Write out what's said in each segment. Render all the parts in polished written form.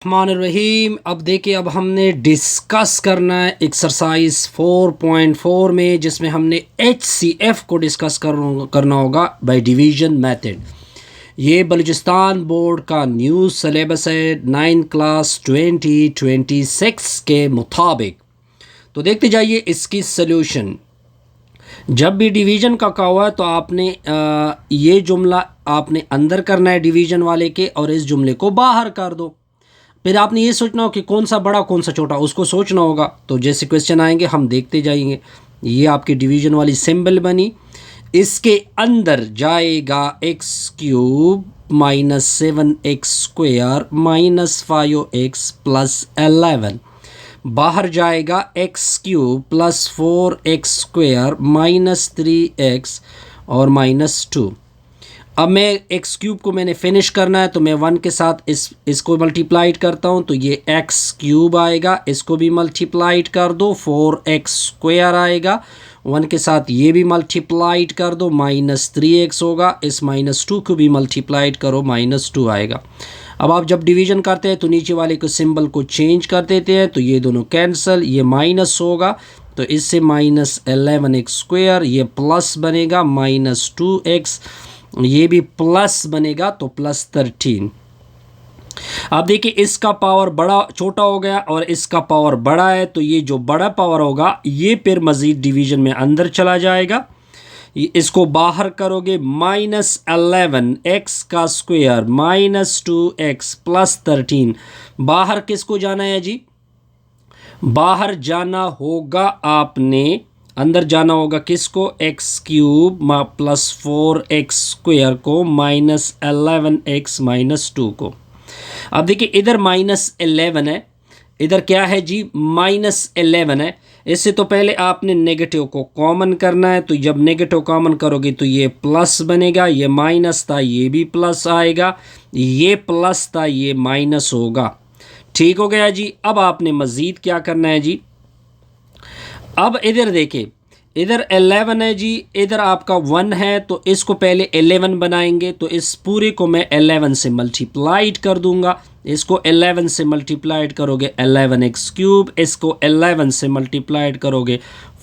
रहीम। अब देखिए, अब हमने डिस्कस करना है एक्सरसाइज 4.4 में, जिसमें हमने HCF को डिस्कस करना होगा बाय डिवीजन मेथड। ये बलूचिस्तान बोर्ड का न्यू सिलेबस है 9 क्लास 2026 के मुताबिक। तो देखते जाइए इसकी सल्यूशन। जब भी डिवीज़न का कहा हुआ है तो आपने ये जुमला आपने अंदर करना है डिवीज़न वाले के, और इस जुमले को बाहर कर दो। फिर आपने ये सोचना हो कि कौन सा बड़ा कौन सा छोटा, उसको सोचना होगा। तो जैसे क्वेश्चन आएंगे हम देखते जाएंगे। ये आपकी डिवीज़न वाली सिंबल बनी, इसके अंदर जाएगा x³ minus 7x square minus 5x plus 11, बाहर जाएगा x³ plus 4x square minus 3x और माइनस 2। अब मैं x³ को मैंने फिनिश करना है, तो मैं 1 के साथ इसको मल्टीप्लाइड करता हूँ, तो ये x³ आएगा। इसको भी मल्टीप्लाइड कर दो, 4x स्क्वायर आएगा। 1 के साथ ये भी मल्टीप्लाइड कर दो, माइनस 3x होगा। इस माइनस 2 को भी मल्टीप्लाइड करो, माइनस 2 आएगा। अब आप जब डिवीज़न करते हैं तो नीचे वाले को सिंबल को चेंज कर देते हैं, तो ये दोनों कैंसिल, ये माइनस होगा तो इससे माइनस 11x स्क्वायर, ये प्लस बनेगा माइनस 2x, ये भी प्लस बनेगा तो प्लस 13। अब देखिए इसका पावर बड़ा छोटा हो गया और इसका पावर बड़ा है, तो ये जो बड़ा पावर होगा ये फिर मज़ीद डिवीज़न में अंदर चला जाएगा। इसको बाहर करोगे, माइनस 11x का स्क्वायर माइनस 2x प्लस 13। बाहर किसको जाना है जी? बाहर जाना होगा आपने, अंदर जाना होगा किसको? x³ प्लस 4x स्क्वायर को माइनस 11x माइनस 2 को। अब देखिए इधर माइनस 11 है, इधर क्या है जी? माइनस 11 है। इससे तो पहले आपने नेगेटिव को कॉमन करना है, तो जब नेगेटिव कॉमन करोगे तो ये प्लस बनेगा, ये माइनस था ये भी प्लस आएगा, ये प्लस था ये माइनस होगा। ठीक हो गया जी। अब आपने मज़ीद क्या करना है जी? अब इधर देखिए, इधर 11 है जी, इधर आपका 1 है, तो इसको पहले 11 बनाएंगे, तो इस पूरे को मैं 11 से मल्टीप्लाइड कर दूंगा। इसको 11 से मल्टीप्लाइड करोगे 11x³, इसको 11 से मल्टीप्लाइड करोगे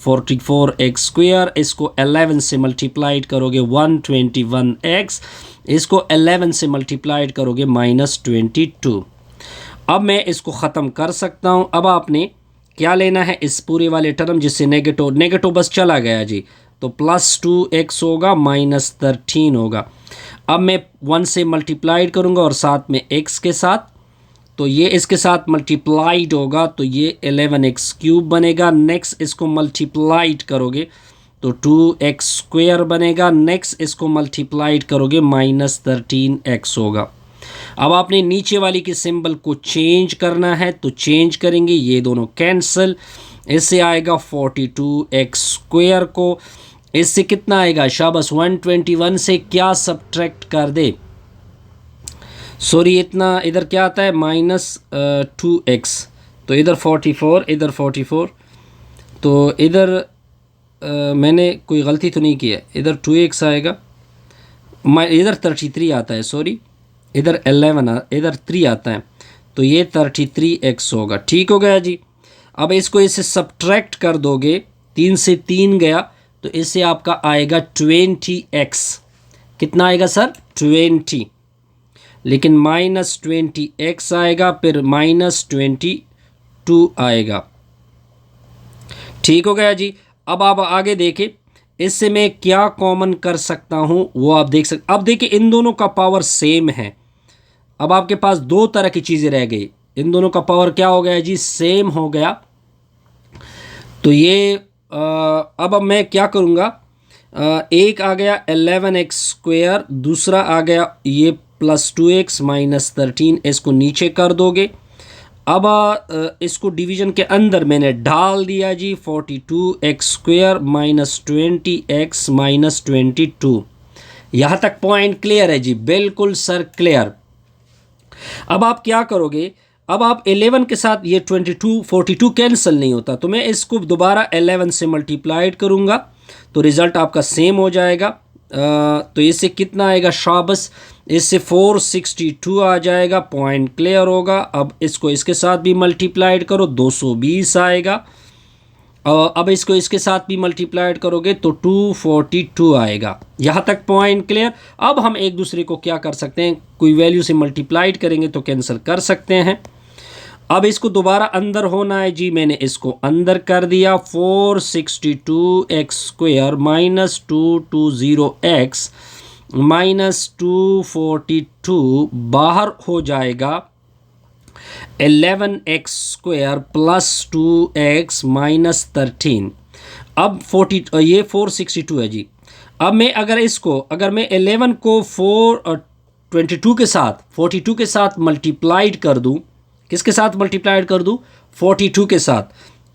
44x स्क्वायर, इसको 11 से मल्टीप्लाइड करोगे 121x, इसको 11 से मल्टीप्लाइड करोगे माइनस 22। अब मैं इसको ख़त्म कर सकता हूँ। अब आपने क्या लेना है? इस पूरे वाले टर्म जिससे नेगेटिव बस चला गया जी, तो प्लस 2x होगा माइनस 13 होगा। अब मैं 1 से मल्टीप्लाइड करूँगा और साथ में x के साथ, तो ये इसके साथ मल्टीप्लाइड होगा, तो ये 11x³ बनेगा। नेक्स्ट इसको मल्टीप्लाइड करोगे तो 2x स्क्वायर बनेगा। नेक्स्ट इसको मल्टीप्लाइड करोगे माइनस 13x होगा। अब आपने नीचे वाली के सिंबल को चेंज करना है, तो चेंज करेंगे, ये दोनों कैंसिल। इससे आएगा 42x स्क्वायर को, इससे कितना आएगा? शाबाश, 121 से क्या सब्ट्रैक्ट कर दे? सॉरी, इतना इधर क्या आता है? माइनस 2x, तो इधर 44, इधर 44, तो इधर मैंने कोई गलती तो नहीं की है, इधर 2x आएगा, इधर 33 आता है, सॉरी इधर 11 इधर 3 आता है, तो ये 33x होगा। ठीक हो गया जी। अब इसको इससे सब्ट्रैक्ट कर दोगे, 3 से 3 गया, तो इससे आपका आएगा 20x। कितना आएगा सर? 20, लेकिन माइनस 20x आएगा, फिर माइनस 22 आएगा। ठीक हो गया जी। अब आप आगे देखें, इससे मैं क्या कॉमन कर सकता हूं वो आप देख सकते। अब देखिए इन दोनों का पावर सेम है। अब आपके पास दो तरह की चीज़ें रह गई, इन दोनों का पावर क्या हो गया जी? सेम हो गया। तो ये अब मैं क्या करूँगा? एक आ गया 11x स्क्वायर, दूसरा आ गया ये प्लस 2x माइनस 13, इसको नीचे कर दोगे। अब इसको डिवीज़न के अंदर मैंने डाल दिया जी, 42x square minus 20x minus 22। यहाँ तक पॉइंट क्लियर है जी? बिल्कुल सर, क्लियर। अब आप क्या करोगे? अब आप 11 के साथ ये 42 कैंसिल नहीं होता, तो मैं इसको दोबारा 11 से मल्टीप्लाइड करूँगा, तो रिज़ल्ट आपका सेम हो जाएगा। तो इससे कितना आएगा? शाबस, इससे 462 आ जाएगा, पॉइंट क्लियर होगा। अब इसको इसके साथ भी मल्टीप्लाइड करो, 220 आएगा। अब इसको इसके साथ भी मल्टीप्लाइड करोगे तो 242 आएगा। यहाँ तक पॉइंट क्लियर। अब हम एक दूसरे को क्या कर सकते हैं, कोई वैल्यू से मल्टीप्लाइड करेंगे तो कैंसिल कर सकते हैं। अब इसको दोबारा अंदर होना है जी, मैंने इसको अंदर कर दिया। 462x² माइनस 220x माइनस 242 बाहर हो जाएगा 11x² प्लस 2x माइनस 13। अब 462 है जी। अब मैं अगर मैं 11 को 422 के साथ 42 के साथ मल्टीप्लाइड कर दूं, किसके साथ मल्टीप्लाइड कर दूं, 42 के साथ,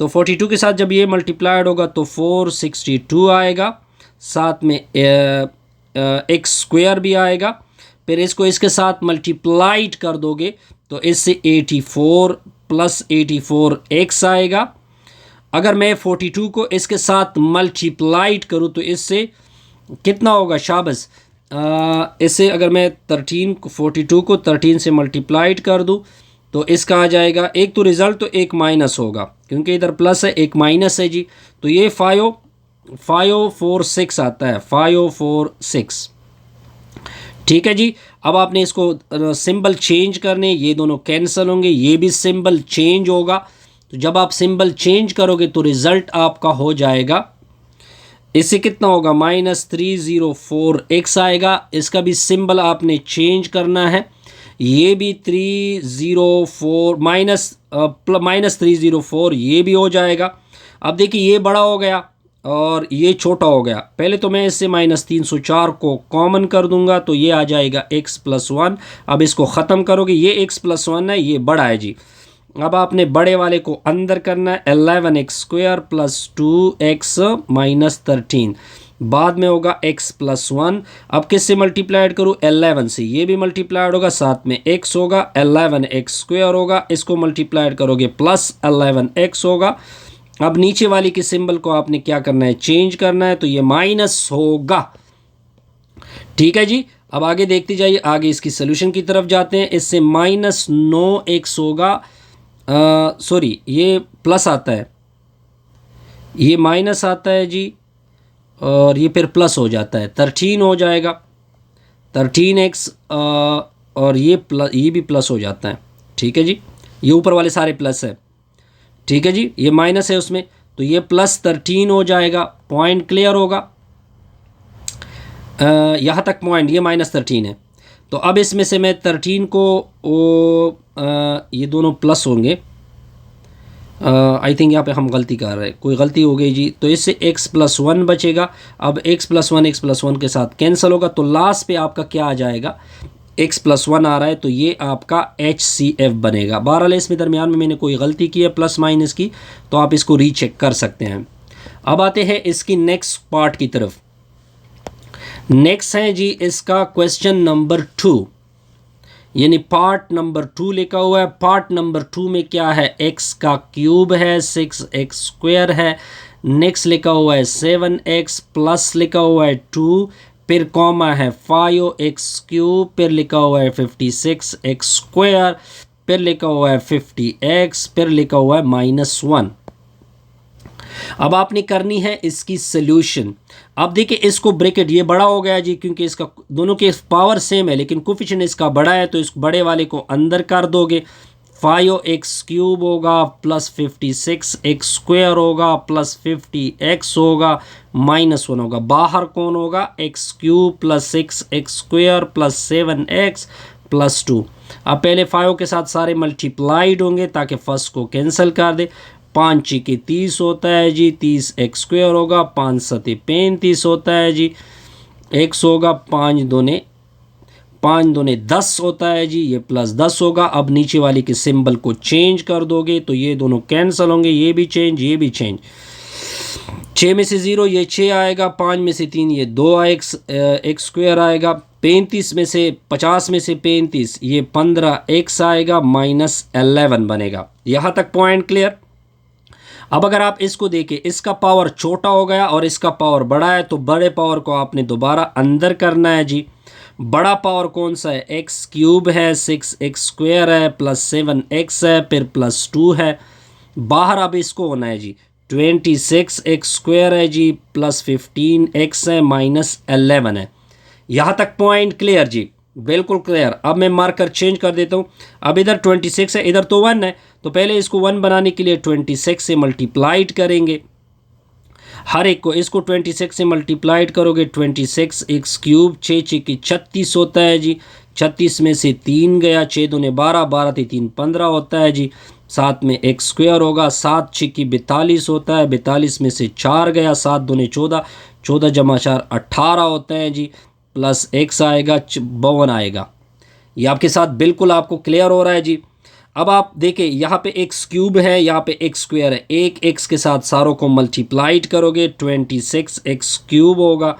तो 42 के साथ जब ये मल्टीप्लाइड होगा तो 462 आएगा, साथ में x² भी आएगा। फिर इसको इसके साथ मल्टीप्लाइड कर दोगे तो इससे 84 प्लस 84x आएगा। अगर मैं 42 को इसके साथ मल्टीप्लाइड करूँ तो इससे कितना होगा शाबस, इससे अगर मैं 42 को 13 से मल्टीप्लाइड कर दूँ तो इसका आ जाएगा, एक तो रिज़ल्ट तो एक माइनस होगा क्योंकि इधर प्लस है, एक माइनस है जी। तो ये 546 आता है, 546। ठीक है जी। अब आपने इसको सिंबल चेंज करने, ये दोनों कैंसिल होंगे, ये भी सिंबल चेंज होगा। तो जब आप सिंबल चेंज करोगे तो रिज़ल्ट आपका हो जाएगा, इससे कितना होगा, -304x आएगा। इसका भी सिंबल आपने चेंज करना है, ये भी 304 माइनस 304 ये भी हो जाएगा। अब देखिए ये बड़ा हो गया और ये छोटा हो गया। पहले तो मैं इससे -304 को कॉमन कर दूंगा तो ये आ जाएगा x+1। अब इसको ख़त्म करोगे, ये x+1 है, ये बड़ा है जी। अब आपने बड़े वाले को अंदर करना है, 11x² प्लस 2x माइनस 13, बाद में होगा x+1। अब किससे मल्टीप्लाइड करूँ, 11 से, ये भी मल्टीप्लाइड होगा, साथ में x होगा, 11x² होगा, इसको मल्टीप्लाइड करोगे प्लस 11x होगा। अब नीचे वाली के सिंबल को आपने क्या करना है, चेंज करना है, तो ये माइनस होगा। ठीक है जी। अब आगे देखते जाइए, आगे इसकी सोल्यूशन की तरफ जाते हैं। इससे -9x होगा, सॉरी ये प्लस आता है, ये माइनस आता है जी, और ये फिर प्लस हो जाता है, 13 हो जाएगा, 13x, और ये भी प्लस हो जाता है। ठीक है जी, ये ऊपर वाले सारे प्लस है। ठीक है जी, ये माइनस है उसमें, तो ये +13 हो जाएगा, पॉइंट क्लियर होगा। यहाँ तक पॉइंट, ये -13 है। तो अब इसमें से मैं 13 को ये दोनों प्लस होंगे, आई थिंक यहाँ पे हम गलती कर रहे हैं, कोई गलती हो गई जी। तो इससे x+1 बचेगा। अब x+1 के साथ कैंसिल होगा, तो लास्ट पे आपका क्या आ जाएगा, x+1 आ रहा है, तो ये आपका HCF बनेगा। बहरहाल इसमें दरमियान में मैंने कोई गलती की है प्लस माइनस की, तो आप इसको रीचेक कर सकते हैं। अब आते हैं इसकी नेक्स्ट पार्ट की तरफ। नेक्स्ट है जी इसका क्वेश्चन नंबर 2, यानी पार्ट नंबर 2 लिखा हुआ है। पार्ट नंबर 2 में क्या है, x का क्यूब है, 6x² है, नेक्स्ट लिखा हुआ है 7x प्लस लिखा हुआ है 2, फिर कॉमा है 5x³, फिर लिखा हुआ है 56x², फिर लिखा हुआ है 50x, फिर लिखा हुआ है -1। अब आपने करनी है इसकी सोल्यूशन। अब देखिए इसको ब्रैकेट, ये बड़ा हो गया जी क्योंकि इसका दोनों के पावर सेम है, लेकिन कोफिशिएंट इसका बड़ा है, तो इस बड़े वाले को अंदर कर दोगे, 5x³ होगा प्लस 56x² होगा प्लस 50x होगा, -1 होगा। बाहर कौन होगा, x³ plus 6x² plus 7x plus 2। अब पहले 5 के साथ सारे मल्टीप्लाइड होंगे ताकि फर्स्ट को कैंसिल कर दे। 5 के 30 होता है जी, 30x² होगा, 5 7 35 होता है जी, x होगा, 5 दूने 10 होता है जी, ये +10 होगा। अब नीचे वाली के सिंबल को चेंज कर दोगे तो ये दोनों कैंसिल होंगे, ये भी चेंज, ये भी चेंज। 6 में से 0 ये 6 आएगा, 5 में से 3 ये 2x² आएगा, 35 में से 50 में से 35 ये 15x आएगा, -11 बनेगा। यहाँ तक पॉइंट क्लियर। अब अगर आप इसको देखें, इसका पावर छोटा हो गया और इसका पावर बड़ा है, तो बड़े पावर को आपने दोबारा अंदर करना है जी। बड़ा पावर कौन सा है, एक्स क्यूब है, 6x² है, प्लस 7x है, फिर प्लस 2 है। बाहर अब इसको होना है जी, 26x² है जी, प्लस 15x है, माइनस 11 है। यहाँ तक पॉइंट क्लियर जी, बिल्कुल क्लियर। अब मैं मार्कर चेंज कर देता हूँ। अब इधर 26 है, इधर तो 1 है, तो पहले इसको 1 बनाने के लिए 26 से मल्टीप्लाइड करेंगे हर एक को। इसको 26 से मल्टीप्लाइड करोगे, 26x³ 6 6 की 36 होता है जी। 36 में से 3 गया, 6 दूने 12, 12 से 3 15 होता है जी। साथ में x² होगा, 7 6 की 42 होता है। 42 में से 4 गया, 7 दूने 14, 14 जमा 4 18 होता है जी। प्लस x आएगा, 52 आएगा। ये आपके साथ बिल्कुल आपको क्लियर हो रहा है जी। अब आप देखिए, यहाँ पे x³ है, यहाँ पे x² है। एक x के साथ सारों को मल्टीप्लाइड करोगे, 26x³ होगा।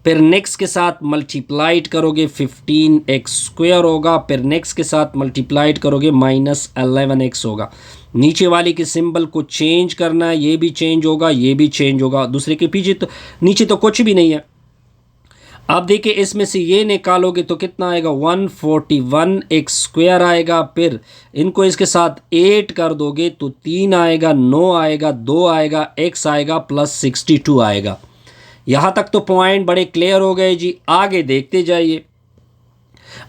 फिर नेक्स्ट के साथ मल्टीप्लाइड करोगे, 15x² होगा। फिर नेक्स्ट के साथ मल्टीप्लाइड करोगे, माइनस 11x होगा। नीचे वाले के सिंबल को चेंज करना है, ये भी चेंज होगा, ये भी चेंज होगा। दूसरे के पीछे तो नीचे तो कुछ भी नहीं है। आप देखिए, इसमें से ये निकालोगे तो कितना आएगा, 141x² आएगा। फिर इनको इसके साथ 8 कर दोगे तो 3 आएगा, 9 आएगा, 2 आएगा, x आएगा, प्लस 62 आएगा। यहाँ तक तो पॉइंट बड़े क्लियर हो गए जी। आगे देखते जाइए।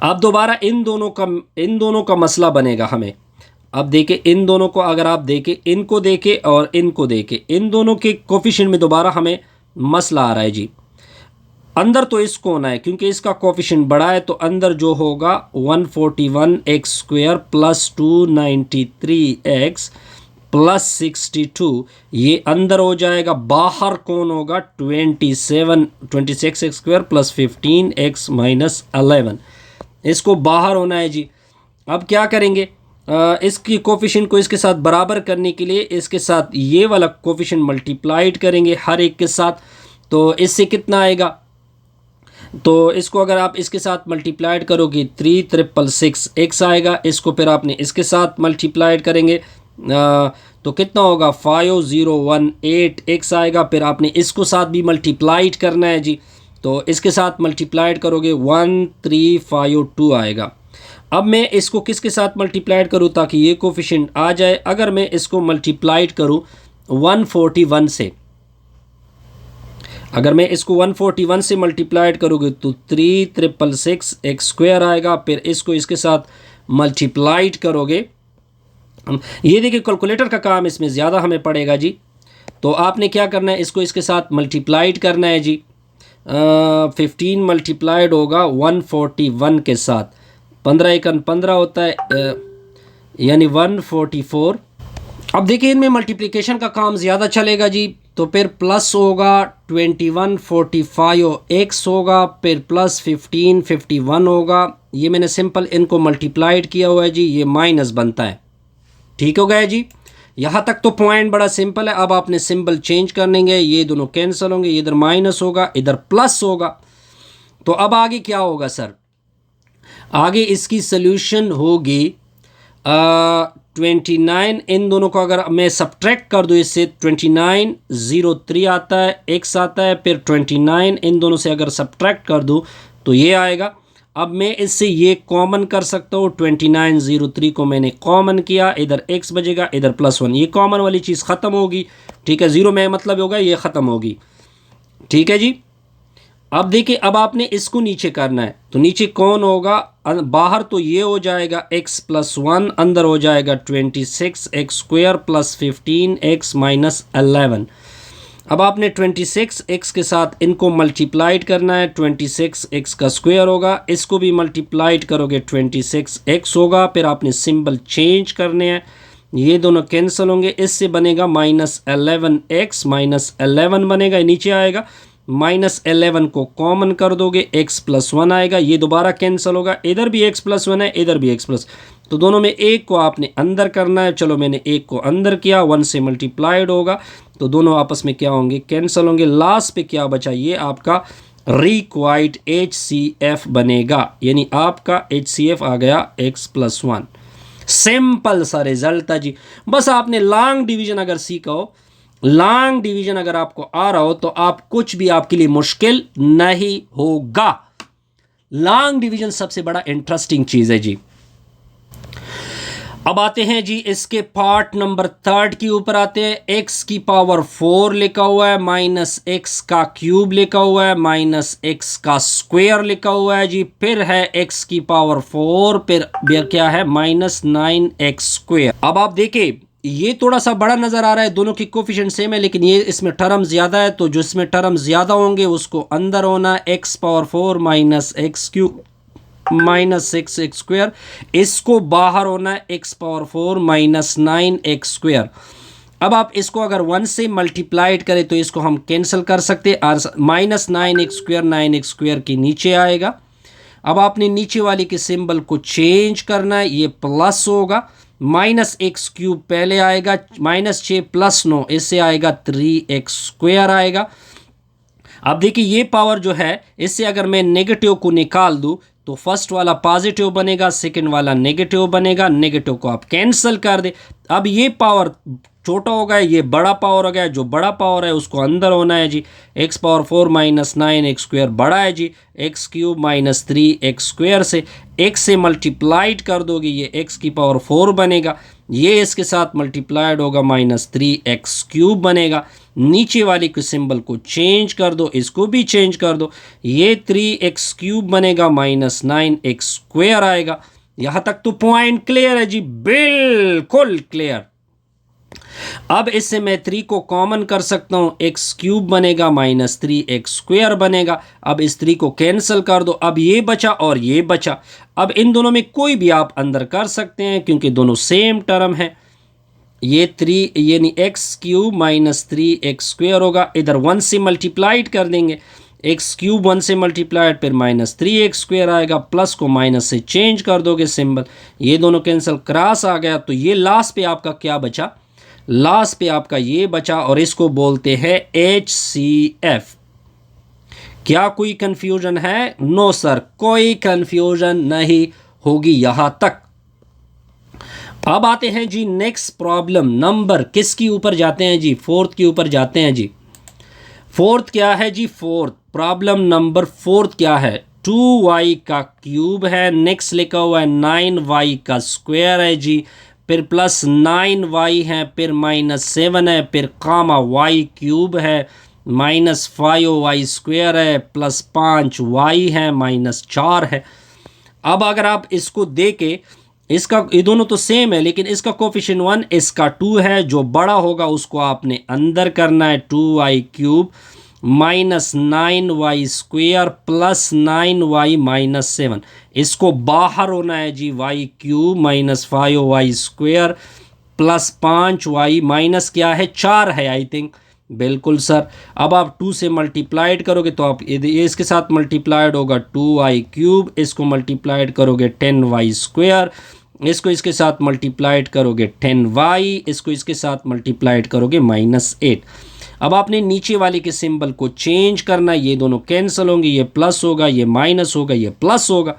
अब दोबारा इन दोनों का मसला बनेगा हमें। अब देखिए, इन दोनों को अगर आप देखें, इनको देखें और इनको देखें, इन दोनों के कोफिशिएंट में दोबारा हमें मसला आ रहा है जी। अंदर तो इसको होना है क्योंकि इसका कोफिशिएंट बड़ा है, तो अंदर जो होगा 141x² प्लस 293x प्लस 62, ये अंदर हो जाएगा। बाहर कौन होगा, 26x² प्लस 15x माइनस 11, इसको बाहर होना है जी। अब क्या करेंगे, इसकी कोफिशिएंट को इसके साथ बराबर करने के लिए इसके साथ ये वाला कोफिशिएंट मल्टीप्लाइड करेंगे हर एक के साथ। तो इससे कितना आएगा, तो इसको अगर आप इसके साथ मल्टीप्लाइड करोगे 3666 x आएगा। इसको फिर आपने इसके साथ मल्टीप्लाइड करेंगे तो कितना होगा, 5018 x आएगा। फिर आपने इसको साथ भी मल्टीप्लाइड करना है जी, तो इसके साथ मल्टीप्लाइड करोगे 1352 आएगा। अब मैं इसको किसके साथ मल्टीप्लाइड करूँ ताकि ये कोफिशिएंट आ जाए। अगर मैं इसको मल्टीप्लाइड करूँ 141 से, अगर मैं इसको 141 से मल्टीप्लाइड करोगे तो 3666x² आएगा। फिर इसको इसके साथ मल्टीप्लाइड करोगे, ये देखिए कैलकुलेटर का काम इसमें ज़्यादा हमें पड़ेगा जी। तो आपने क्या करना है, इसको इसके साथ मल्टीप्लाइड करना है जी। 15 मल्टीप्लाइड होगा 141 के साथ, 15 एकन 15 होता है, यानी 144। अब देखिए, इनमें मल्टीप्लिकेशन का काम ज़्यादा चलेगा जी। तो फिर प्लस होगा 2145x होगा, फिर प्लस 1551 होगा। ये मैंने सिंपल इनको मल्टीप्लाइड किया हुआ है जी, ये माइनस बनता है। ठीक हो गया जी। यहाँ तक तो पॉइंट बड़ा सिंपल है। अब आपने सिंबल चेंज करनेंगे, ये दोनों कैंसिल होंगे, इधर माइनस होगा, इधर प्लस होगा। तो अब आगे क्या होगा सर, आगे इसकी सल्यूशन होगी 29। इन दोनों को अगर मैं सब्ट्रैक्ट कर दूँ इससे, 2903 आता है, x आता है। फिर 29 इन दोनों से अगर सब्ट्रैक्ट कर दूँ तो ये आएगा। अब मैं इससे ये कॉमन कर सकता हूँ, 2903 को मैंने कॉमन किया, इधर x बजेगा, इधर +1, ये कॉमन वाली चीज़ ख़त्म होगी। ठीक है, ज़ीरो में मतलब होगा ये ख़त्म होगी। ठीक है जी। अब देखिए, अब आपने इसको नीचे करना है, तो नीचे कौन होगा, बाहर तो ये हो जाएगा x + 1, अंदर हो जाएगा 26x² प्लस 15x माइनस 11। अब आपने 26x के साथ इनको मल्टीप्लाइड करना है, 26x का स्क्वायर होगा, इसको भी मल्टीप्लाइड करोगे 26x होगा। फिर आपने सिंबल चेंज करने हैं, ये दोनों कैंसिल होंगे, इससे बनेगा -11x, -11 बनेगा, नीचे आएगा। -11 को कॉमन कर दोगे, x + 1 आएगा, ये दोबारा कैंसिल होगा, इधर भी x + 1 है, इधर भी x +, तो दोनों में एक को आपने अंदर करना है। चलो मैंने एक को अंदर किया, 1 से मल्टीप्लाइड होगा, तो दोनों आपस में क्या होंगे, कैंसिल होंगे। लास्ट पे क्या बचा, ये आपका रिक्वायर्ड HCF बनेगा, यानी आपका HCF आ गया x + 1। सिंपल सा रिजल्ट था जी। बस आपने लॉन्ग डिवीजन अगर सीखा हो, लॉन्ग डिवीजन अगर आपको आ रहा हो, तो आप कुछ भी आपके लिए मुश्किल नहीं होगा। लॉन्ग डिवीजन सबसे बड़ा इंटरेस्टिंग चीज़ है जी। अब आते हैं जी इसके पार्ट नंबर 3 के ऊपर आते हैं। x की पावर 4 लिखा हुआ है, माइनस एक्स का क्यूब लिखा हुआ है, माइनस एक्स का स्क्वायर लिखा हुआ है जी। फिर है x की पावर 4, फिर क्या है माइनस 9x स्क्वायर। अब आप देखिए ये थोड़ा सा बड़ा नज़र आ रहा है, दोनों की कोफिशिएंट सेम है, लेकिन ये इसमें टर्म ज़्यादा है, तो जो इसमें टर्म ज़्यादा होंगे उसको अंदर होना। x power 4 minus x cube minus x square, इसको बाहर होना है x power 4 minus 9x square. अब आप इसको अगर 1 से मल्टीप्लाइड करें तो इसको हम कैंसिल कर सकते हैं, माइनस 9x स्क्वायर के नीचे आएगा। अब आपने नीचे वाले के सिंबल को चेंज करना है, ये प्लस होगा, माइनस एक्स क्यूब पहले आएगा, माइनस 6 प्लस 9 इससे आएगा 3x स्क्वायर आएगा। अब देखिए ये पावर जो है इससे अगर मैं नेगेटिव को निकाल दूं तो फर्स्ट वाला पॉजिटिव बनेगा, सेकंड वाला नेगेटिव बनेगा, नेगेटिव को आप कैंसिल कर दे। अब ये पावर छोटा हो गया, ये बड़ा पावर हो गया, जो बड़ा पावर है उसको अंदर होना है जी। x power 4 minus 9x square बड़ा है जी, x cube minus 3x square से x से मल्टीप्लाइड कर दोगे ये x की पावर 4 बनेगा, ये इसके साथ मल्टीप्लाइड होगा माइनस 3x क्यूब बनेगा। नीचे वाले के सिंबल को चेंज कर दो, इसको भी चेंज कर दो, ये 3x क्यूब बनेगा माइनस 9x स्क्वायर आएगा। यहाँ तक तो पॉइंट क्लियर है जी, बिल्कुल क्लियर। अब इससे मैं 3 को कॉमन कर सकता हूँ, x क्यूब बनेगा माइनस 3x स्क्वायर बनेगा। अब इस 3 को कैंसिल कर दो, अब ये बचा और ये बचा। अब इन दोनों में कोई भी आप अंदर कर सकते हैं क्योंकि दोनों सेम टर्म है। ये 3 यानी x cube minus 3x square होगा, इधर 1 से मल्टीप्लाइड कर देंगे, एक्स क्यूब 1 से मल्टीप्लाइड फिर माइनस 3x स्क्वायर आएगा, प्लस को माइनस से चेंज कर दोगे सिंबल, ये दोनों कैंसिल, क्रॉस आ गया, तो ये लास्ट पे आपका क्या बचा, लास्ट पे आपका ये बचा और इसको बोलते हैं HCF। क्या कोई कंफ्यूजन है? नो सर, कोई कंफ्यूजन नहीं होगी यहां तक। अब आते हैं जी नेक्स्ट प्रॉब्लम नंबर किसकी ऊपर जाते हैं जी, 4th के ऊपर जाते हैं जी। 4th क्या है जी, 4th प्रॉब्लम नंबर 4th क्या है, 2y का क्यूब है, नेक्स्ट लिखा हुआ है 9y का स्क्वायर है जी, फिर प्लस 9y है, फिर माइनस 7 है, फिर कामा y क्यूब है, माइनस 5y स्क्वायर है, प्लस 5y है, माइनस 4 है। अब अगर आप इसको देके इसका, ये दोनों तो सेम है लेकिन इसका कोफिशिएंट 1 इसका 2 है, जो बड़ा होगा उसको आपने अंदर करना है, 2y cube minus 9y square plus 9y minus 7, इसको बाहर होना है जी, y cube minus 5y square plus 5y minus क्या है 4 है आई थिंक, बिल्कुल सर। अब आप 2 से मल्टीप्लाइड करोगे तो आप ये इसके साथ मल्टीप्लाइड होगा 2y क्यूब, इसको मल्टीप्लाइड करोगे 10y स्क्वायर, इसको इसके साथ मल्टीप्लाइड करोगे 10y, इसको इसके साथ मल्टीप्लाइड करोगे माइनस 8। अब आपने नीचे वाले के सिंबल को चेंज करना, ये दोनों कैंसिल होंगे, ये प्लस होगा, ये माइनस होगा, ये प्लस होगा।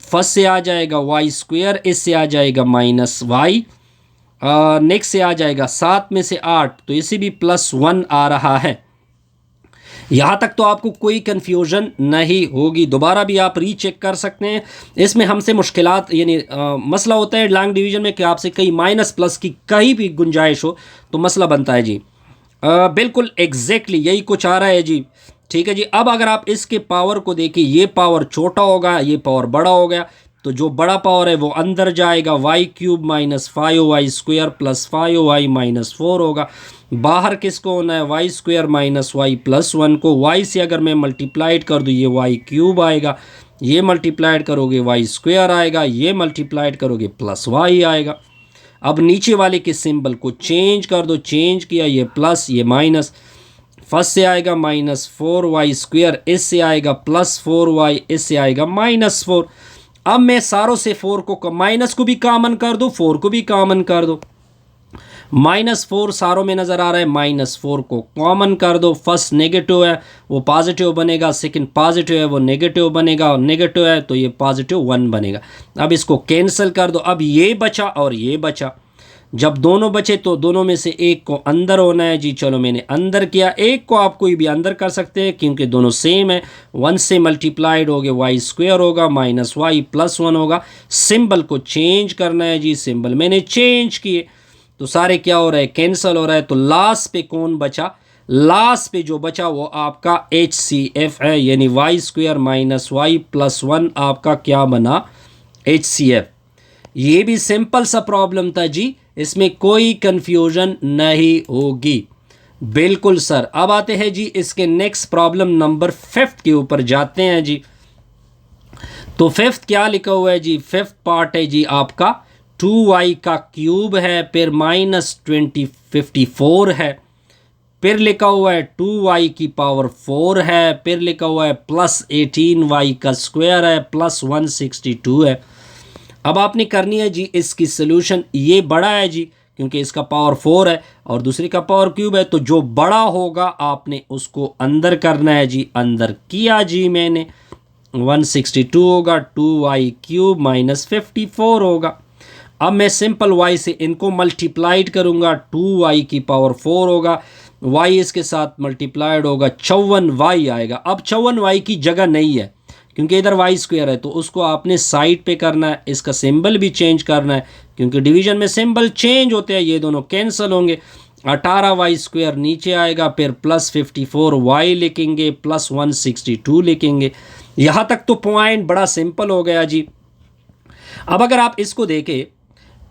फर्स्ट से आ जाएगा y स्क्वायर, इससे आ जाएगा माइनस y, नेक्स्ट से आ जाएगा 7 में से 8, तो इसे भी प्लस 1 आ रहा है। यहाँ तक तो आपको कोई कन्फ्यूजन नहीं होगी, दोबारा भी आप रीचेक कर सकते हैं। इसमें हमसे मुश्किलात यानी मसला होता है लॉन्ग डिवीजन में कि आपसे कहीं माइनस प्लस की कहीं भी गुंजाइश हो तो मसला बनता है जी। बिल्कुल एग्जैक्टली यही कुछ आ रहा है जी, ठीक है जी। अब अगर आप इसके पावर को देखिए, ये पावर छोटा होगा, ये पावर बड़ा हो गया, तो जो बड़ा पावर है वो अंदर जाएगा, y cube minus 5y square plus 5y minus 4 होगा। बाहर किसको होना है, y square minus y plus 1 को, y से अगर मैं मल्टीप्लाइड कर दूँ ये y क्यूब आएगा, ये मल्टीप्लाइड करोगे y स्क्वायर आएगा, ये मल्टीप्लाइड करोगे प्लस y आएगा। अब नीचे वाले के सिंबल को चेंज कर दो, चेंज किया, ये प्लस ये माइनस, फर्स्ट से आएगा माइनस 4y स्क्वायर, इससे आएगा प्लस 4y, इससे आएगा माइनस 4। अब मैं सारों से 4 को माइनस को भी कॉमन कर दो, 4 को भी कॉमन कर दो, माइनस 4 सारों में नज़र आ रहा है, माइनस 4 को कॉमन कर दो। फर्स्ट नेगेटिव है वो पॉजिटिव बनेगा, सेकंड पॉजिटिव है वो नेगेटिव बनेगा, और नेगेटिव है तो ये पॉजिटिव 1 बनेगा। अब इसको कैंसिल कर दो, अब ये बचा और ये बचा, जब दोनों बचे तो दोनों में से एक को अंदर होना है जी। चलो मैंने अंदर किया, एक को आप कोई भी अंदर कर सकते हैं क्योंकि दोनों सेम है। 1 से मल्टीप्लाइड हो गए वाई स्क्वायर होगा माइनस वाई प्लस 1 होगा। सिंबल को चेंज करना है जी, सिंबल मैंने चेंज किए तो सारे क्या हो रहा है, कैंसिल हो रहा है। तो लास्ट पे कौन बचा, लास्ट पे जो बचा वो आपका HCF है, यानी y square minus y plus 1 आपका क्या बना, HCF। ये भी सिंपल सा प्रॉब्लम था जी, इसमें कोई कंफ्यूजन नहीं होगी। बिल्कुल सर। अब आते हैं जी इसके नेक्स्ट प्रॉब्लम नंबर 5 के ऊपर जाते हैं जी। तो 5 क्या लिखा हुआ है जी, 5 पार्ट है जी आपका 2y का क्यूब है, फिर -2054 है, फिर लिखा हुआ है 2y की पावर 4 है, फिर लिखा हुआ है +18y का स्क्वायर है, +162 है। अब आपने करनी है जी इसकी सोल्यूशन। ये बड़ा है जी क्योंकि इसका पावर 4 है और दूसरी का पावर क्यूब है, तो जो बड़ा होगा आपने उसको अंदर करना है जी। अंदर किया जी मैंने, 162 होगा, 2y क्यूब -54 होगा। अब मैं सिंपल y से इनको मल्टीप्लाइड करूँगा, 2y की पावर 4 होगा, y इसके साथ मल्टीप्लाइड होगा, 54y आएगा। अब 54y की जगह नहीं है क्योंकि इधर वाई स्क्वायर है, तो उसको आपने साइड पे करना है। इसका सिंबल भी चेंज करना है क्योंकि डिवीजन में सिंबल चेंज होते हैं, ये दोनों कैंसिल होंगे। 18y स्क्वायर नीचे आएगा, फिर +54y लिखेंगे, +162 लिखेंगे। यहाँ तक तो पॉइंट बड़ा सिंपल हो गया जी। अब अगर आप इसको देखें,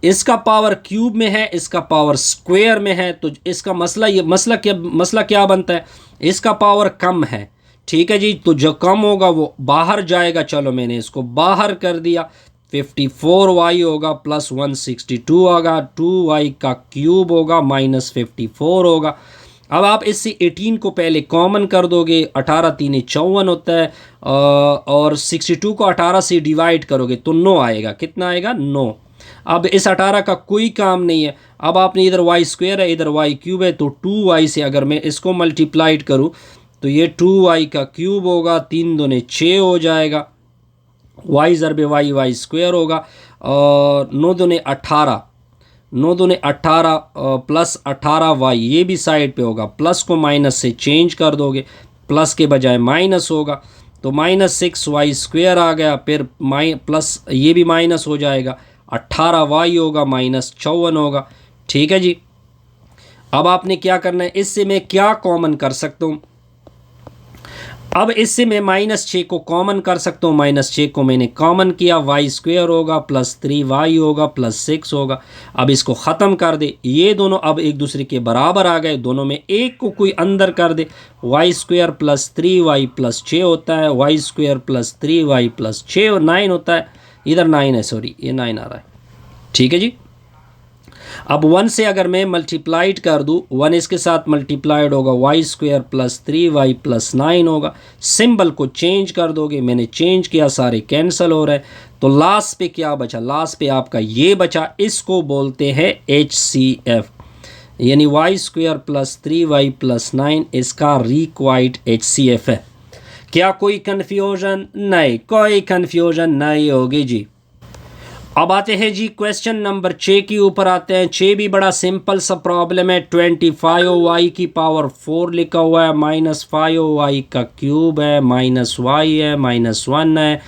इसका पावर क्यूब में है, इसका पावर स्क्वायर में है, तो इसका मसला क्या बनता है, इसका पावर कम है, ठीक है जी। तो जो कम होगा वो बाहर जाएगा। चलो मैंने इसको बाहर कर दिया, 54y होगा +162 होगा, 2y का क्यूब होगा -54 होगा। अब आप इससे 18 को पहले कॉमन कर दोगे, 18 3 54 होता है, और 62 को 18 से डिवाइड करोगे तो 9 आएगा। कितना आएगा, 9। अब इस 18 का कोई काम नहीं है। अब आपने इधर वाई स्क्वायर है, इधर वाई क्यूब है, तो 2y से अगर मैं इसको मल्टीप्लाइड करूँ तो ये 2y का क्यूब होगा, 3 दूने 6 हो जाएगा, y ज़रबे वाई वाई स्क्वायर होगा, और 9 दूने 18, 9 दूने 18 +18y, ये भी साइड पे होगा। प्लस को माइनस से चेंज कर दोगे, प्लस के बजाय माइनस होगा, तो -6y स्क्वायर आ गया, फिर प्लस ये भी माइनस हो जाएगा, 18y होगा, -54 होगा, ठीक है जी। अब आपने क्या करना है, इससे मैं क्या कॉमन कर सकता हूँ, अब इससे मैं -6 को कॉमन कर सकता हूँ। -6 को मैंने कॉमन किया, वाई स्क्वायर होगा +3y होगा +6 होगा। अब इसको ख़त्म कर दे, ये दोनों अब एक दूसरे के बराबर आ गए, दोनों में एक को कोई अंदर कर दे, वाई स्क्वायर +3y +6 होता है, वाई स्क्वायर +3y +6 और 9 होता है। इधर 9 है, सॉरी ये 9 आ रहा है, ठीक है जी। अब 1 से अगर मैं मल्टीप्लाइड कर दूँ, 1 इसके साथ मल्टीप्लाइड होगा, वाई स्क्वायर +3y +9 होगा। सिंबल को चेंज कर दोगे, मैंने चेंज किया, सारे कैंसिल हो रहे हैं। तो लास्ट पे क्या बचा, लास्ट पे आपका ये बचा, इसको बोलते हैं HCF, यानी वाई स्क्वायर +3y +9 इसका रिक्वायर्ड HCF है। क्या कोई कन्फ्यूजन नहीं, कोई कन्फ्यूजन नहीं होगी जी। अब आते हैं जी क्वेश्चन नंबर 6 के ऊपर आते हैं। 6 भी बड़ा सिंपल सा प्रॉब्लम है। 25y की पावर 4 लिखा हुआ है, -5y का क्यूब है, -y है, -1 है,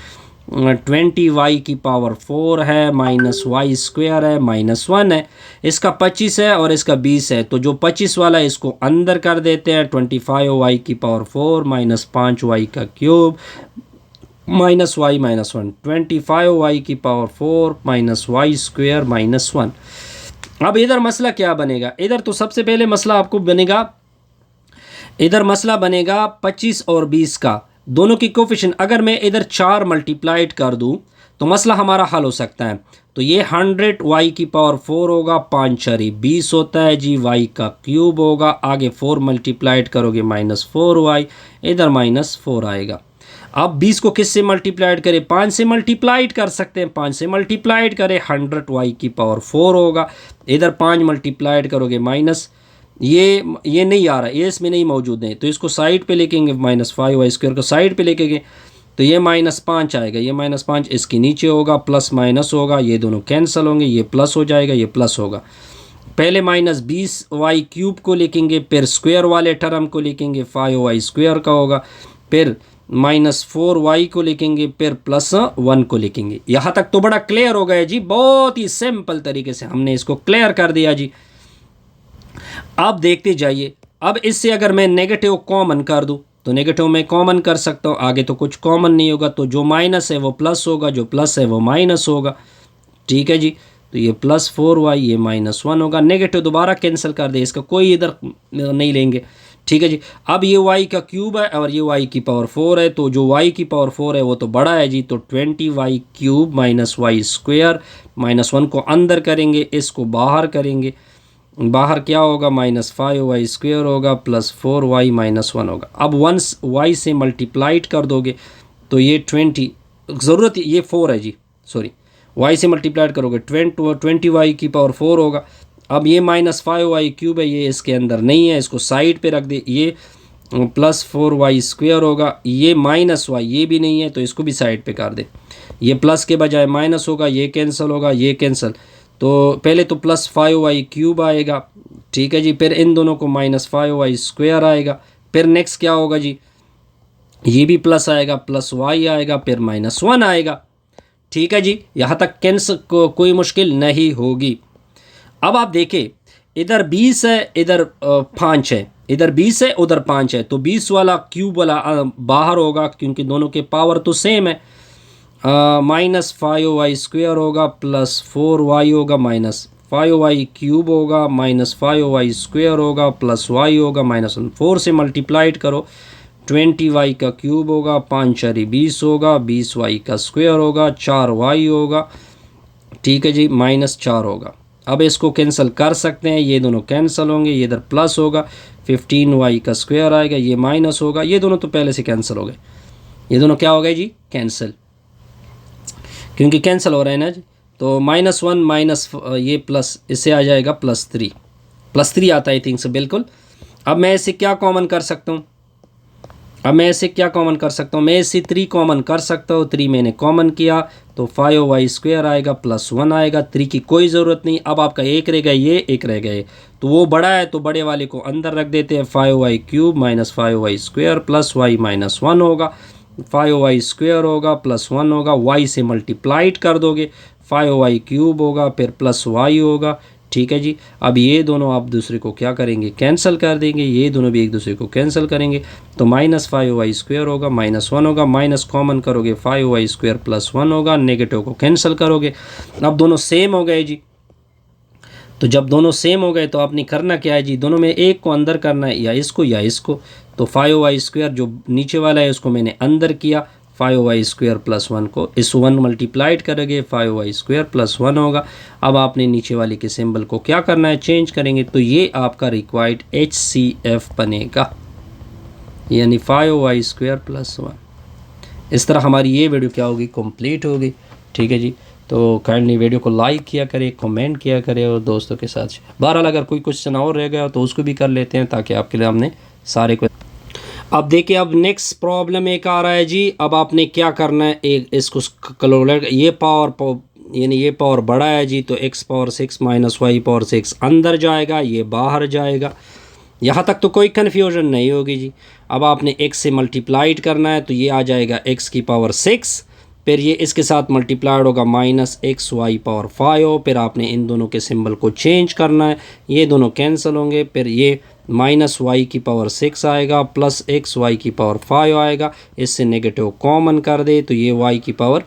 20y की पावर 4 है, -y स्क्वायर है, -1 है, इसका 25 है और इसका 20 है। तो जो 25 वाला है इसको अंदर कर देते हैं, 25y की पावर 4 -5y का क्यूब -y -1, 25y की पावर 4 -y स्क्वायर -1। अब इधर मसला क्या बनेगा, इधर तो सबसे पहले मसला आपको बनेगा, इधर मसला बनेगा 25 और 20 का, दोनों की कोफिशिएंट अगर मैं इधर 4 मल्टीप्लाइड कर दूं तो मसला हमारा हल हो सकता है। तो ये 100y की पावर 4 होगा, 5 4 20 होता है जी, y का क्यूब होगा, आगे 4 मल्टीप्लाइड करोगे -4y, इधर -4 आएगा। अब 20 को किस से मल्टीप्लाइड करें, 5 से मल्टीप्लाइड कर सकते हैं, 5 से मल्टीप्लाइड करें, 100y की पावर 4 होगा, इधर 5 मल्टीप्लाइड करोगे माइनस, ये नहीं आ रहा है, ये इसमें नहीं मौजूद है, तो इसको साइड पे लेकेंगे, -5y स्क्वायर को साइड पे लेके, तो ये -5 आएगा, ये -5 इसके नीचे होगा, प्लस माइनस होगा, ये दोनों कैंसिल होंगे, ये प्लस हो जाएगा, ये प्लस होगा। पहले -20y³ को लिखेंगे, फिर स्क्वायर वाले टर्म को लिखेंगे 5y² का होगा, फिर -4y को लिखेंगे, फिर +1 को लिखेंगे। यहाँ तक तो बड़ा क्लियर हो गया जी, बहुत ही सिंपल तरीके से हमने इसको क्लियर कर दिया जी। अब देखते जाइए, अब इससे अगर मैं नेगेटिव कॉमन कर दूं तो नेगेटिव में कॉमन कर सकता हूं, आगे तो कुछ कॉमन नहीं होगा, तो जो माइनस है वो प्लस होगा, जो प्लस है वो माइनस होगा। ठीक है जी, तो ये +4y, ये -1 होगा। नेगेटिव दोबारा कैंसिल कर दे, इसका कोई इधर नहीं लेंगे। ठीक है जी, अब ये y का क्यूब है और ये y की पावर 4 है, तो जो y की पावर 4 है वो तो बड़ा है जी, तो 20y³ -y², -1 को अंदर करेंगे, इसको बाहर करेंगे, बाहर क्या होगा -5y² होगा +4y -1 होगा। अब वंस y से मल्टीप्लाइड कर दोगे तो ये 20, ज़रूरत ये 4 है जी, सॉरी, y से मल्टीप्लाइड करोगे 20y की पावर 4 होगा। अब ये -5y³ है, ये इसके अंदर नहीं है, इसको साइड पे रख दे, ये +4y² होगा, ये -y ये भी नहीं है तो इसको भी साइड पे कर दे, ये प्लस के बजाय माइनस होगा, ये कैंसिल होगा, ये कैंसिल, तो पहले तो +5y³ आएगा। ठीक है जी, फिर इन दोनों को -5y² आएगा, फिर नेक्स्ट क्या होगा जी, ये भी प्लस आएगा, +y आएगा, फिर -1 आएगा। ठीक है जी, यहाँ तक कैंसिल कोई मुश्किल नहीं होगी। अब आप देखें, इधर 20 है, इधर 5 है, इधर 20 है, उधर 5 है, तो 20 वाला क्यूब वाला बाहर होगा क्योंकि दोनों के पावर तो सेम है। -5y² होगा +4y होगा, -5y³ होगा -5y² होगा +y होगा -1, 4 से मल्टीप्लाइड करो, 20y का क्यूब होगा, 5 4 20 होगा, 20y का स्क्वायर होगा, 4y होगा। ठीक है जी, -4 होगा। अब इसको कैंसिल कर सकते हैं, ये दोनों कैंसिल होंगे, ये इधर प्लस होगा, 15y का स्क्वायर आएगा, ये माइनस होगा, ये दोनों तो पहले से कैंसिल हो गए, ये दोनों क्या हो गए जी, कैंसिल, क्योंकि कैंसिल हो रहे हैं ना जी। तो -1 माइनस ये प्लस, इससे आ जाएगा +3 आता है आई थिंक से, बिल्कुल। अब मैं इससे क्या कॉमन कर सकता हूँ, मैं इससे 3 कॉमन कर सकता हूँ, 3 मैंने कॉमन किया तो 5y² आएगा +1 आएगा, 3 की कोई ज़रूरत नहीं। अब आपका एक रह गया, ये एक रह गए, तो वो बड़ा है तो बड़े वाले को अंदर रख देते हैं, 5y³ -5y² +y -1 होगा, 5y² होगा +1 होगा, y से मल्टीप्लाइड कर दोगे, 5y³ होगा फिर +y होगा। ठीक है जी, अब ये दोनों आप दूसरे को क्या करेंगे, कैंसिल कर देंगे, ये दोनों भी एक दूसरे को कैंसिल करेंगे, तो -5y² होगा -1 होगा, माइनस कॉमन करोगे 5y² +1 होगा, नेगेटिव को कैंसिल करोगे, अब दोनों सेम हो गए जी। तो जब दोनों सेम हो गए तो आपने करना क्या है जी, दोनों में एक को अंदर करना है, या इसको, तो 5y² जो नीचे वाला है उसको मैंने अंदर किया, 5y² +1 को इस 1 मल्टीप्लाइड करोगे, 5y² +1 होगा। अब आपने नीचे वाले के सिंबल को क्या करना है, चेंज करेंगे, तो ये आपका रिक्वायर्ड HCF बनेगा, यानी 5y² +1। इस तरह हमारी ये वीडियो क्या होगी, कंप्लीट होगी। ठीक है जी, तो काइंडली वीडियो को लाइक किया करें, कमेंट किया करें और दोस्तों के साथ। बहरहाल अगर कोई क्वेश्चन और रह गया तो उसको भी कर लेते हैं, ताकि आपके लिए हमने सारे को। अब देखिए, अब नेक्स्ट प्रॉब्लम एक आ रहा है जी। अब आपने क्या करना है, एक इसको कैलकुलेट, ये पावर यानी ये पावर बड़ा है जी, तो x⁻6 - y⁻6 अंदर जाएगा, ये बाहर जाएगा। यहाँ तक तो कोई कन्फ्यूजन नहीं होगी जी। अब आपने x से मल्टीप्लाइड करना है, तो ये आ जाएगा x⁻6, फिर ये इसके साथ मल्टीप्लाइड होगा -xy⁵, फिर आपने इन दोनों के सिंबल को चेंज करना है, ये दोनों कैंसिल होंगे, फिर ये -y⁻6 आएगा +xy⁵ आएगा, इससे नेगेटिव कॉमन कर दे तो ये y⁻6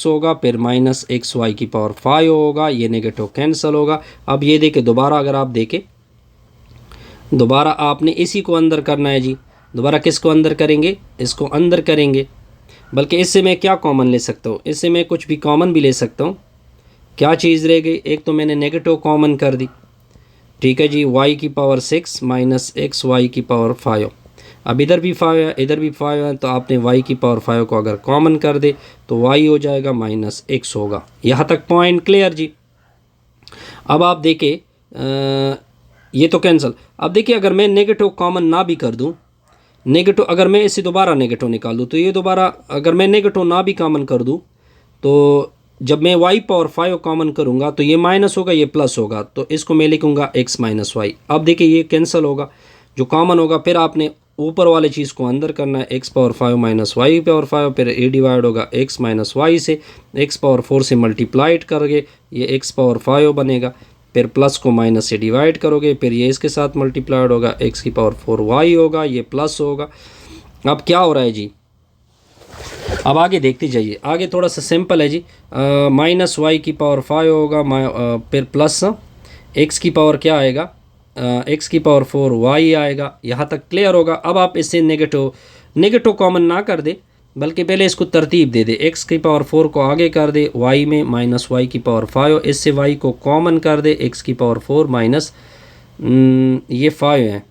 होगा, फिर -xy⁵ होगा, ये नेगेटिव कैंसिल होगा। अब ये देखें, दोबारा अगर आप देखें, दोबारा आपने इसी को अंदर करना है जी। दोबारा किसको अंदर करेंगे, इसको अंदर करेंगे, बल्कि इससे मैं क्या कॉमन ले सकता हूँ, इससे मैं कुछ भी कॉमन भी ले सकता हूँ। क्या चीज़ रह गई, एक तो मैंने नेगेटिव कॉमन कर दी। ठीक है जी, y⁻6 - xy⁵। अब इधर भी 5 है, इधर भी 5 है, तो आपने y⁵ को अगर कॉमन कर दे तो y हो जाएगा -x होगा। यहाँ तक पॉइंट क्लियर जी। अब आप देखिए, ये तो कैंसिल। अब देखिए, अगर मैं नेगेटिव कॉमन ना भी कर दूँ, नेगेटिव अगर मैं इसे दोबारा नेगेटिव निकाल दूँ, तो ये दोबारा अगर मैं नेगेटिव ना भी कॉमन कर दूँ, तो जब मैं y पावर 5 कॉमन करूँगा तो ये माइनस होगा, ये प्लस होगा, तो इसको मैं लिखूँगा x माइनस वाई। अब देखिए ये कैंसिल होगा, जो कॉमन होगा, फिर आपने ऊपर वाले चीज़ को अंदर करना है, x power 5 minus y power 5, फिर a डिवाइड होगा x माइनस वाई से, x पावर 4 से मल्टीप्लाइड करोगे ये x पावर 5 बनेगा, फिर प्लस को माइनस से डिवाइड करोगे, फिर ये इसके साथ मल्टीप्लाइड होगा, x की पावर 4 y होगा, ये प्लस होगा। अब क्या हो रहा है जी, अब आगे देखते जाइए, आगे थोड़ा सा सिंपल है जी। माइनस वाई की पावर 5 होगा, फिर प्लस एक्स की पावर क्या आएगा, एक्स की पावर 4 वाई आएगा। यहाँ तक क्लियर होगा। अब आप इससे नेगेटिव कॉमन ना कर दे, बल्कि पहले इसको तरतीब दे दे, एक्स की पावर 4 को आगे कर दे, वाई में माइनस वाई की पावर 5, इससे वाई को कॉमन कर दे, एक्स की पावर 4 माइनस ये 5 है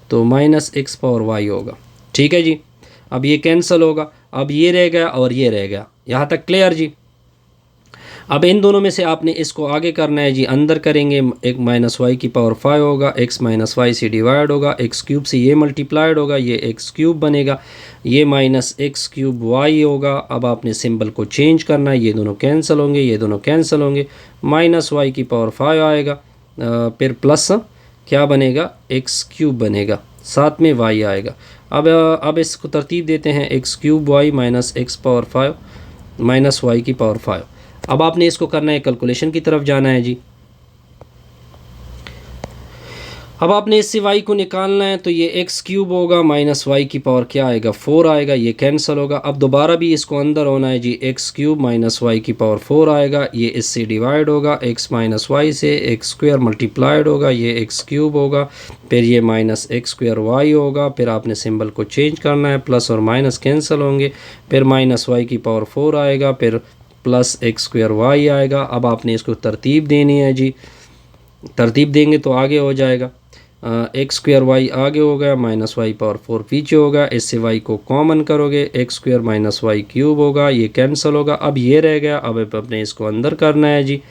तो माइनस एक्स पावर वाई होगा। ठीक है जी, अब ये कैंसिल होगा, अब ये रह गया और ये रह गया। यहाँ तक क्लियर जी। अब इन दोनों में से आपने इसको आगे करना है जी, अंदर करेंगे, एक माइनस वाई की पावर 5 होगा, एक्स माइनस वाई से डिवाइड होगा, एक्स क्यूब से ये मल्टीप्लाइड होगा, ये एक्स क्यूब बनेगा, ये माइनस एक्स क्यूब वाई होगा। अब आपने सिंबल को चेंज करना है, ये दोनों कैंसिल होंगे, ये दोनों कैंसिल होंगे, माइनस वाई की पावर 5 आएगा, फिर प्लस क्या बनेगा, एक्स क्यूब बनेगा, साथ में वाई आएगा। अब इसको तरतीब देते हैं, x cube y minus x power 5 minus y की पावर 5। अब आपने इसको करना है, कैलकुलेशन की तरफ जाना है जी। अब आपने इससे y को निकालना है, तो ये एक्स क्यूब होगा माइनस वाई की पावर क्या आएगा, 4 आएगा, ये कैंसिल होगा। अब दोबारा भी इसको अंदर होना है जी, एक्स क्यूब माइनस वाई की पावर 4 आएगा, ये इससे डिवाइड होगा, एक्स माइनस वाई से एक्स स्क्वायर मल्टीप्लाइड होगा, ये एक्स क्यूब होगा, फिर ये माइनस एक्स स्क्वायर वाई होगा, फिर आपने सिंबल को चेंज करना है, प्लस और माइनस कैंसिल होंगे, फिर माइनस वाई की पावर 4 आएगा, फिर प्लस एक्स स्क्वायर वाई आएगा। अब आपने इसको तरतीब देनी है जी, तरतीब देंगे तो आगे हो जाएगा, एक्स स्क्वायर वाई आगे हो गया, माइनस वाई पावर 4 पीछे होगा, इससे वाई को कॉमन करोगे, x square minus y cube होगा, ये कैंसिल होगा, अब ये रह गया। अब अपने इसको अंदर करना है जी,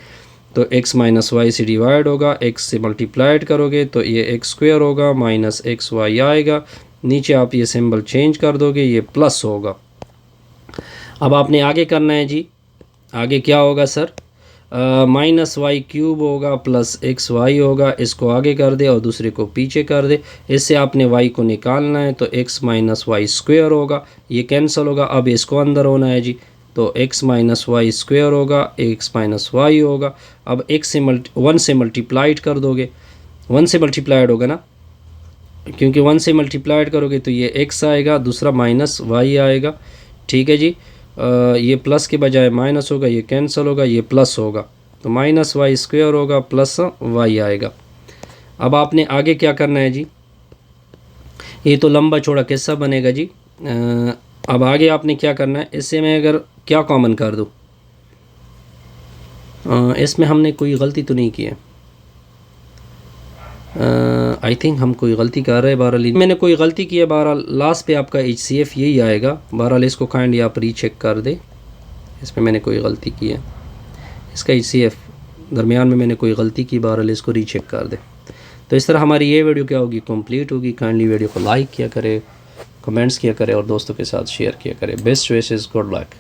तो एक्स माइनस वाई से डिवाइड होगा, एक्स से मल्टीप्लाइड करोगे तो ये एक्स स्क्वायर होगा, माइनस एक्स वाई आएगा, नीचे आप ये सिंबल चेंज कर दोगे, ये प्लस होगा। अब आपने आगे करना है जी, आगे क्या होगा सर, माइनस वाई क्यूब होगा प्लस एक्स वाई होगा, इसको आगे कर दे और दूसरे को पीछे कर दे, इससे आपने वाई को निकालना है, तो एक्स माइनस वाई स्क्वायर होगा, ये कैंसिल होगा। अब इसको अंदर होना है जी, तो एक्स माइनस वाई स्क्वायर होगा, एक्स माइनस वाई होगा। अब एक्स से 1 से मल्टीप्लाइड कर दोगे, 1 से मल्टीप्लाइड होगा ना, क्योंकि 1 से मल्टीप्लाइड करोगे तो ये एक्स आएगा, दूसरा माइनस वाई आएगा। ठीक है जी, ये प्लस के बजाय माइनस होगा, ये कैंसिल होगा, ये प्लस होगा, तो माइनस वाई स्क्वायर होगा प्लस वाई आएगा। अब आपने आगे क्या करना है जी, ये तो लंबा चौड़ा किस्सा बनेगा जी। अब आगे आपने क्या करना है, इससे मैं अगर क्या कॉमन कर दूँ, इसमें हमने कोई गलती तो नहीं की है, आई थिंक हम कोई गलती कर रहे हैं। बहरहाल मैंने कोई गलती की है, बहरहाल लास्ट पे आपका HCF यही आएगा। बहरहाल इसको काइंडली आप रीचेक कर दे, इसमें मैंने कोई गलती की है, इसका HCF दरमियान में मैंने कोई गलती की, बहरहाल इसको रीचेक कर दे। तो इस तरह हमारी ये वीडियो क्या होगी, कंप्लीट होगी। काइंडली वीडियो को लाइक किया करे, कमेंट्स किया करे और दोस्तों के साथ शेयर किया करे। Best wishes, good luck.